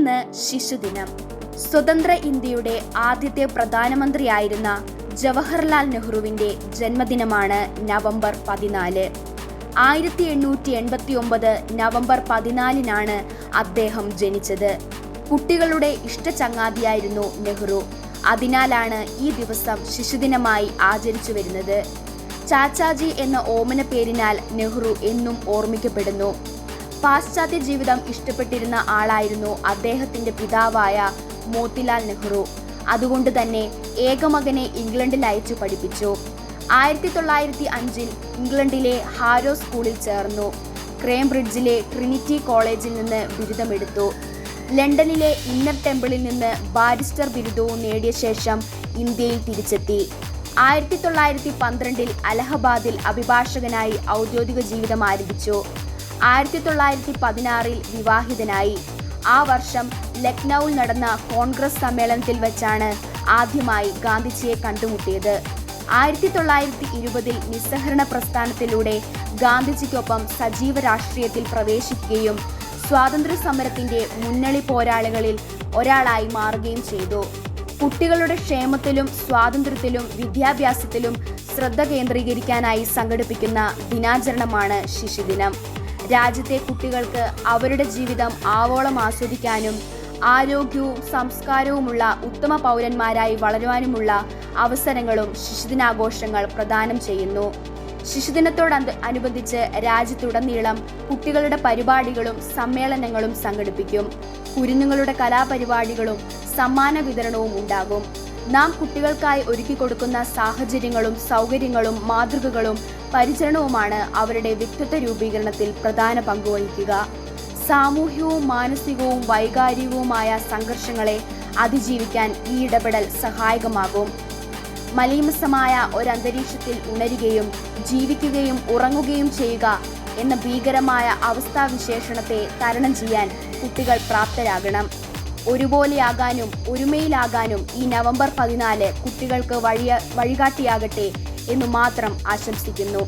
ഇന്ന് ശിശുദിനം. സ്വതന്ത്ര ഇന്ത്യയുടെ ആദ്യത്തെ പ്രധാനമന്ത്രിയായിരുന്ന ജവഹർലാൽ നെഹ്റുവിന്റെ ജന്മദിനമാണ് നവംബർ 14. 1889 നവംബർ 14 അദ്ദേഹം ജനിച്ചത്. കുട്ടികളുടെ ഇഷ്ടചങ്ങാതിയായിരുന്നു നെഹ്റു. അതിനാലാണ് ഈ ദിവസം ശിശുദിനമായി ആചരിച്ചു വരുന്നത്. ചാച്ചാജി എന്ന ഓമന പേരിനാൽ നെഹ്റു എന്നും ഓർമ്മിക്കപ്പെടുന്നു. പാശ്ചാത്യ ജീവിതം ഇഷ്ടപ്പെട്ടിരുന്ന ആളായിരുന്നു അദ്ദേഹത്തിന്റെ പിതാവായ മോത്തിലാൽ നെഹ്റു. അതുകൊണ്ട് തന്നെ ഏകമകനെ ഇംഗ്ലണ്ടിൽ അയച്ചു പഠിപ്പിച്ചു. 1905 ഇംഗ്ലണ്ടിലെ ഹാരോ സ്കൂളിൽ ചേർന്നു. കേംബ്രിഡ്ജിലെ ട്രിനിറ്റി കോളേജിൽ നിന്ന് ബിരുദമെടുത്തു. ലണ്ടനിലെ ഇന്നർ ടെമ്പിളിൽ നിന്ന് ബാരിസ്റ്റർ ബിരുദവും നേടിയ ശേഷം ഇന്ത്യയിൽ തിരിച്ചെത്തി. 1912 അലഹബാദിൽ അഭിഭാഷകനായി ഔദ്യോഗിക ജീവിതം ആരംഭിച്ചു. 1916 വിവാഹിതനായി. ആ വർഷം ലക്നൌവിൽ നടന്ന കോൺഗ്രസ് സമ്മേളനത്തിൽ വെച്ചാണ് ആദ്യമായി ഗാന്ധിജിയെ കണ്ടുമുട്ടിയത്. 1920 നിസ്സഹരണ പ്രസ്ഥാനത്തിലൂടെ ഗാന്ധിജിക്കൊപ്പം സജീവ രാഷ്ട്രീയത്തിൽ പ്രവേശിക്കുകയും സ്വാതന്ത്ര്യ സമരത്തിന്റെ മുന്നണി പോരാളികളിൽ ഒരാളായി മാറുകയും ചെയ്തു. കുട്ടികളുടെ ക്ഷേമത്തിലും സ്വാതന്ത്ര്യത്തിലും വിദ്യാഭ്യാസത്തിലും ശ്രദ്ധ കേന്ദ്രീകരിക്കാനായി സംഘടിപ്പിക്കുന്ന ദിനാചരണമാണ് ശിശുദിനം. രാജ്യത്തെ കുട്ടികൾക്ക് അവരുടെ ജീവിതം ആവോളം ആസ്വദിക്കാനും ആരോഗ്യവും സംസ്കാരവുമുള്ള ഉത്തമ പൗരന്മാരായി വളരുവാനുമുള്ള അവസരങ്ങളും ശിശുദിനാഘോഷങ്ങൾ പ്രദാനം ചെയ്യുന്നു. ശിശുദിനത്തോടനുബന്ധിച്ച് രാജ്യത്തുടനീളം കുട്ടികളുടെ പരിപാടികളും സമ്മേളനങ്ങളും സംഘടിപ്പിക്കും. കുരുന്നുകളുടെ കലാപരിപാടികളും സമ്മാന വിതരണവും ഉണ്ടാകും. നാം കുട്ടികൾക്കായി ഒരുക്കിക്കൊടുക്കുന്ന സാഹചര്യങ്ങളും സൗകര്യങ്ങളും മാതൃകകളും പരിചരണവുമാണ് അവരുടെ വ്യക്തിത്വ രൂപീകരണത്തിൽ പ്രധാന പങ്കുവഹിക്കുക. സാമൂഹ്യവും മാനസികവും വൈകാരികവുമായ സംഘർഷങ്ങളെ അതിജീവിക്കാൻ ഈ ഇടപെടൽ സഹായകമാകും. മലീമസമായ ഒരന്തരീക്ഷത്തിൽ ഉണരുകയും ജീവിക്കുകയും ഉറങ്ങുകയും ചെയ്യുക എന്ന ഭീകരമായ അവസ്ഥാവിശേഷണത്തെ തരണം ചെയ്യാൻ കുട്ടികൾ പ്രാപ്തരാകണം. ഒരുപോലെയാകാനും ഒരുമയിലാകാനും ഈ നവംബർ 14 കുട്ടികൾക്ക് വഴികാട്ടിയാകട്ടെ എന്നു മാത്രം ആശംസിക്കുന്നു.